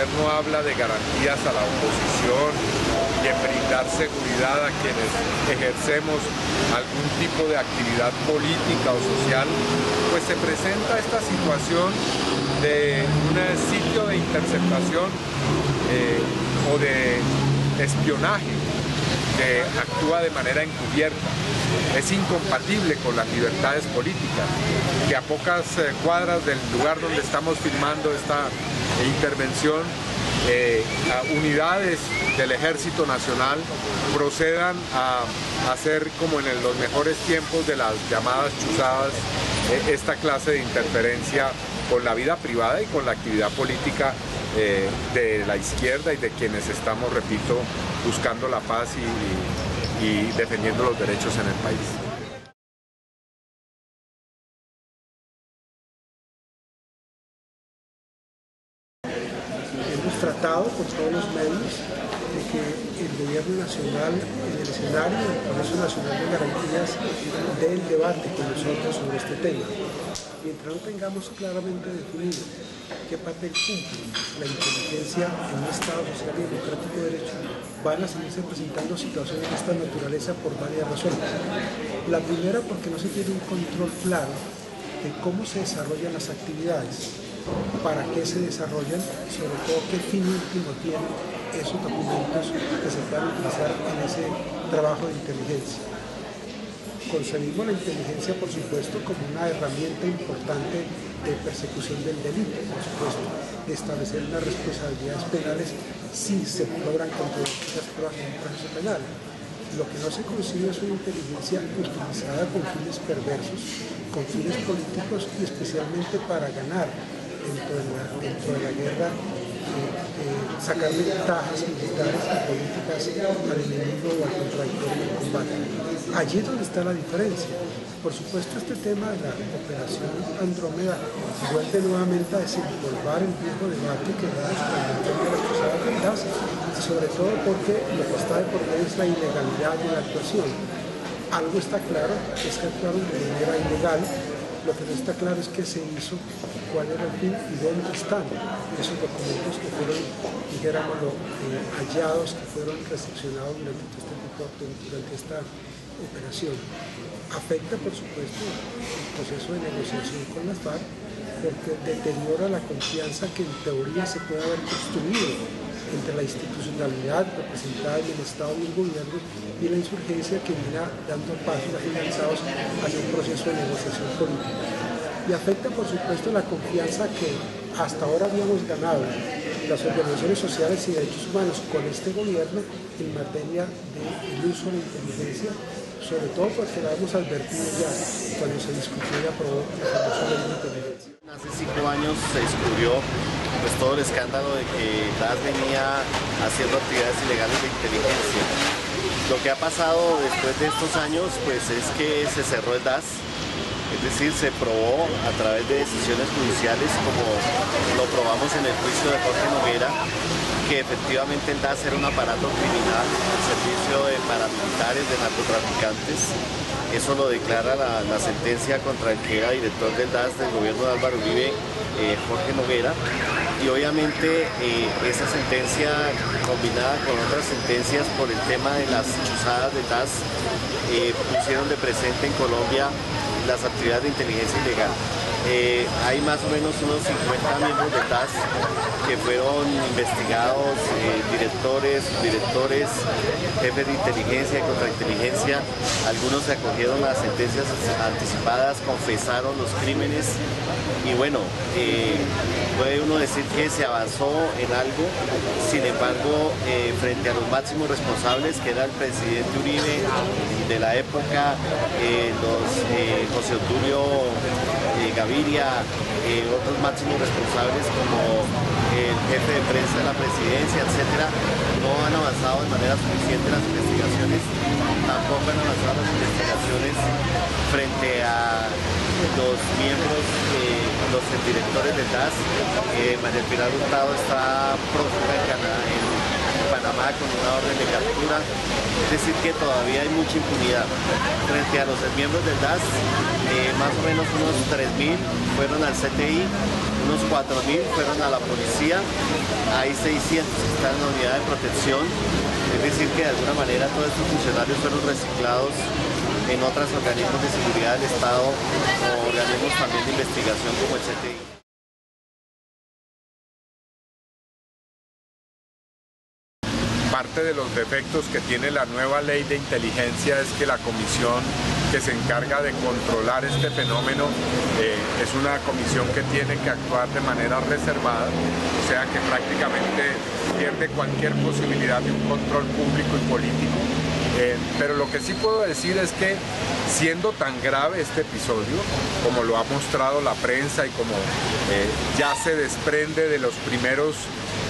gobierno habla de garantías a la oposición y en brindar seguridad a quienes ejercemos algún tipo de actividad política o social, pues se presenta esta situación de un sitio de interceptación o de espionaje que actúa de manera encubierta. Es incompatible con las libertades políticas, que a pocas cuadras del lugar donde estamos filmando esta intervención, unidades del Ejército Nacional procedan a hacer, como en los mejores tiempos de las llamadas chuzadas, esta clase de interferencia con la vida privada y con la actividad política de la izquierda y de quienes estamos, repito, buscando la paz y defendiendo los derechos en el país. Hemos tratado por todos los medios de que el gobierno nacional, en el escenario del Congreso Nacional de Garantías, dé el debate con nosotros sobre este tema. Mientras no tengamos claramente definido qué papel cumple la inteligencia en un Estado social y democrático de derecho, van a seguirse presentando situaciones de esta naturaleza por varias razones. La primera, porque no se tiene un control claro de cómo se desarrollan las actividades, para qué se desarrollan, sobre todo qué fin último tienen esos documentos que se puedan utilizar en ese trabajo de inteligencia. Concebimos la inteligencia, por supuesto, como una herramienta importante de persecución del delito, por supuesto, de establecer unas responsabilidades penales si se logran controlar esas pruebas en un proceso penal. Lo que no se concibe es una inteligencia utilizada con fines perversos, con fines políticos y especialmente para ganar dentro de la guerra, sacar ventajas militares y políticas al enemigo o al contradictorio en el combate. Allí es donde está la diferencia. Por supuesto, este tema de la operación Andrómeda vuelve nuevamente a desempolvar el viejo debate que vemos con el tema de las cruzadas del DAS, sobre todo porque lo que está de por medio es la ilegalidad de la actuación. Algo está claro, es que actuaron de manera ilegal. Lo que no está claro es qué se hizo, cuál era el fin y dónde están esos documentos que fueron, dijéramoslo, hallados, que fueron recepcionados durante esta operación. Afecta, por supuesto, el proceso de negociación con las FARC, porque deteriora la confianza que en teoría se puede haber construido entre la institucionalidad representada en el Estado y el gobierno y la insurgencia que viene dando pasos afianzados hacia un proceso de negociación política. Y afecta, por supuesto, la confianza que hasta ahora habíamos ganado las organizaciones sociales y derechos humanos con este gobierno en materia del uso de la inteligencia, sobre todo porque la hemos advertido ya cuando se discutió y aprobó la famosa ley de inteligencia. Hace 5 años se descubrió pues todo el escándalo de que DAS venía haciendo actividades ilegales de inteligencia. Lo que ha pasado después de estos años pues es que se cerró el DAS, es decir, se probó a través de decisiones judiciales, como lo probamos en el juicio de Jorge Noguera, que efectivamente el DAS era un aparato criminal al servicio de paramilitares, de narcotraficantes. Eso lo declara la sentencia contra el que era director del DAS del gobierno de Álvaro Uribe, Jorge Noguera. Y obviamente esa sentencia combinada con otras sentencias por el tema de las chuzadas de DAS pusieron de presente en Colombia las actividades de inteligencia ilegal. Hay más o menos unos 50 miembros de DAS que fueron investigados, directores, subdirectores, jefes de inteligencia y contrainteligencia. Algunos se acogieron a sentencias anticipadas, confesaron los crímenes y bueno, puede uno decir que se avanzó en algo. Sin embargo, frente a los máximos responsables, que era el presidente Uribe de la época, José Obdulio Gaviria, otros máximos responsables como el jefe de prensa de la presidencia, etcétera, no han avanzado de manera suficiente las investigaciones, tampoco han avanzado las investigaciones frente a los miembros, los directores del DAS. María Pilar Hurtado está prófuga en Panamá. Panamá con una orden de captura. Es decir, que todavía hay mucha impunidad. Frente a los miembros del DAS, más o menos unos 3.000 fueron al CTI, unos 4.000 fueron a la policía, hay 600 que están en la unidad de protección. Es decir, que de alguna manera todos estos funcionarios fueron reciclados en otros organismos de seguridad del Estado o organismos también de investigación como el CTI. Parte de los defectos que tiene la nueva ley de inteligencia es que la comisión que se encarga de controlar este fenómeno es una comisión que tiene que actuar de manera reservada, o sea que prácticamente pierde cualquier posibilidad de un control público y político. Pero lo que sí puedo decir es que siendo tan grave este episodio, como lo ha mostrado la prensa y como ya se desprende de los primeros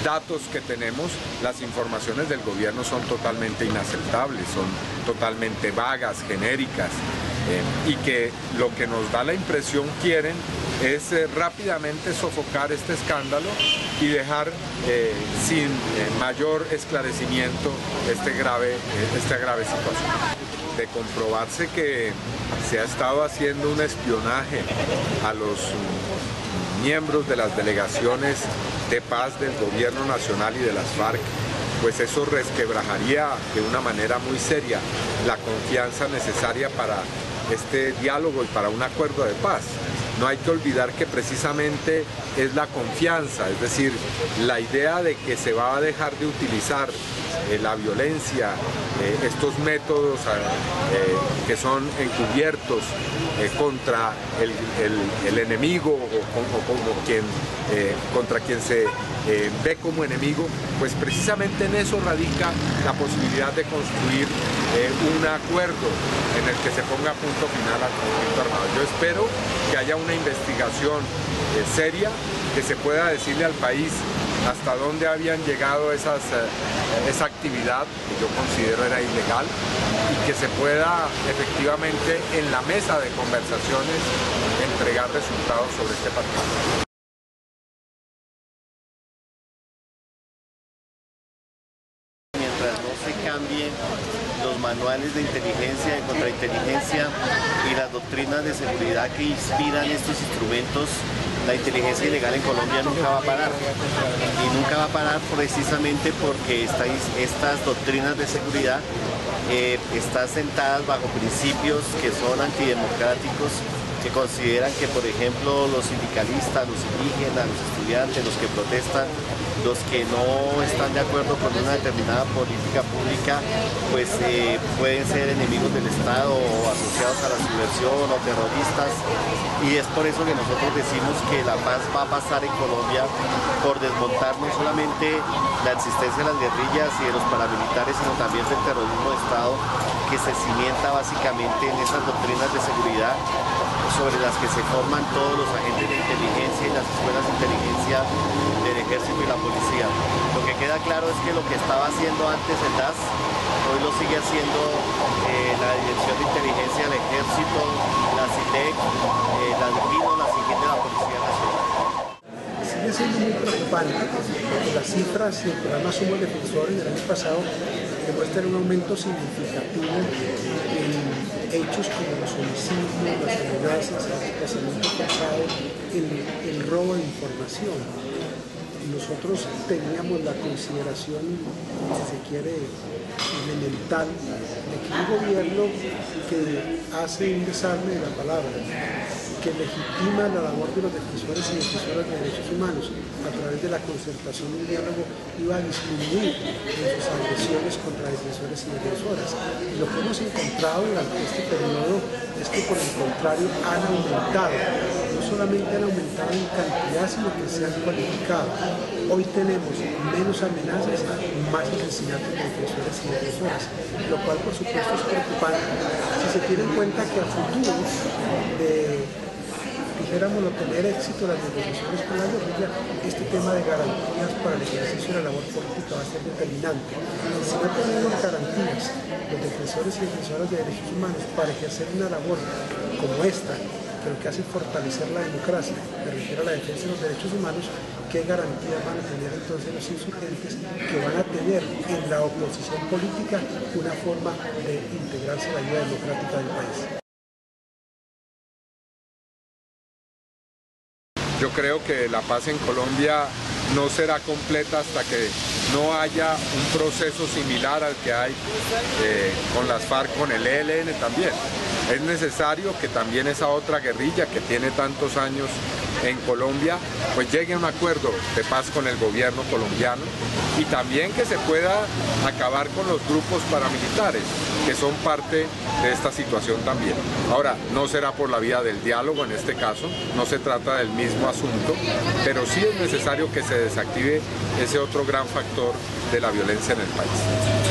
datos que tenemos, las informaciones del gobierno son totalmente inaceptables, son totalmente vagas, genéricas, y que lo que nos da la impresión quieren es rápidamente sofocar este escándalo y dejar sin mayor esclarecimiento esta grave situación. De comprobarse que se ha estado haciendo un espionaje a los miembros de las delegaciones de paz del gobierno nacional y de las FARC, pues eso resquebrajaría de una manera muy seria la confianza necesaria para este diálogo y para un acuerdo de paz. No hay que olvidar que precisamente es la confianza, es decir, la idea de que se va a dejar de utilizar la violencia, estos métodos que son encubiertos contra el enemigo o contra quien se ve como enemigo, pues precisamente en eso radica la posibilidad de construir un acuerdo en el que se ponga punto final al conflicto armado. Yo espero que haya una investigación seria, que se pueda decirle al país hasta dónde habían llegado esa actividad que yo considero era ilegal y que se pueda efectivamente en la mesa de conversaciones entregar resultados sobre este partido. Mientras no se cambien los manuales de inteligencia, de contrainteligencia y las doctrinas de seguridad que inspiran estos instrumentos, la inteligencia ilegal en Colombia nunca va a parar. Y nunca va a parar precisamente porque estas doctrinas de seguridad están sentadas bajo principios que son antidemocráticos, que consideran que, por ejemplo, los sindicalistas, los indígenas, los estudiantes, los que protestan, los que no están de acuerdo con una determinada política pública, pues pueden ser enemigos del Estado o asociados a la subversión o terroristas. Y es por eso que nosotros decimos que la paz va a pasar en Colombia por desmontar no solamente la existencia de las guerrillas y de los paramilitares, sino también del terrorismo de Estado, que se cimienta básicamente en esas doctrinas de seguridad sobre las que se forman todos los agentes de inteligencia y las escuelas de inteligencia del ejército y la policía. Lo que queda claro es que lo que estaba haciendo antes el DAS, hoy lo sigue haciendo la Dirección de Inteligencia del Ejército, la CITEC, la DIGINO, la SIGIN de la Policía Nacional. Sigue siendo muy preocupante porque las cifras y el programa Somos Defensores del año pasado demuestran un aumento significativo en hechos como los homicidios, las amenazas, el desplazamiento forzado, el robo de información. Nosotros teníamos la consideración, si se quiere, elemental, de que un gobierno que hace un desarme de la palabra, que legitima la labor de los defensores y defensoras de derechos humanos a través de la concertación y el diálogo, iba a disminuir en sus agresiones contra defensores y defensoras. Y lo que hemos encontrado durante este periodo es que, por el contrario, han aumentado. No solamente han aumentado en cantidad, sino que se han cualificado. Hoy tenemos menos amenazas, más asesinatos de defensores y defensoras, lo cual por supuesto es preocupante si se tiene en cuenta que a futuro dijéramos tener éxito las negociaciones con la guerrilla, este tema de garantías para el ejercicio de la labor política va a ser determinante. Si no tenemos garantías los defensores y defensoras de derechos humanos para ejercer una labor como esta, pero que hace fortalecer la democracia, me refiero a la defensa de los derechos humanos, ¿qué garantías van a tener entonces los insurgentes que van a tener en la oposición política una forma de integrarse a la vida democrática del país? Yo creo que la paz en Colombia no será completa hasta que no haya un proceso similar al que hay con las FARC, con el ELN también. Es necesario que también esa otra guerrilla que tiene tantos años en Colombia, pues llegue a un acuerdo de paz con el gobierno colombiano y también que se pueda acabar con los grupos paramilitares que son parte de esta situación también. Ahora, no será por la vía del diálogo en este caso, no se trata del mismo asunto, pero sí es necesario que se desactive ese otro gran factor de la violencia en el país.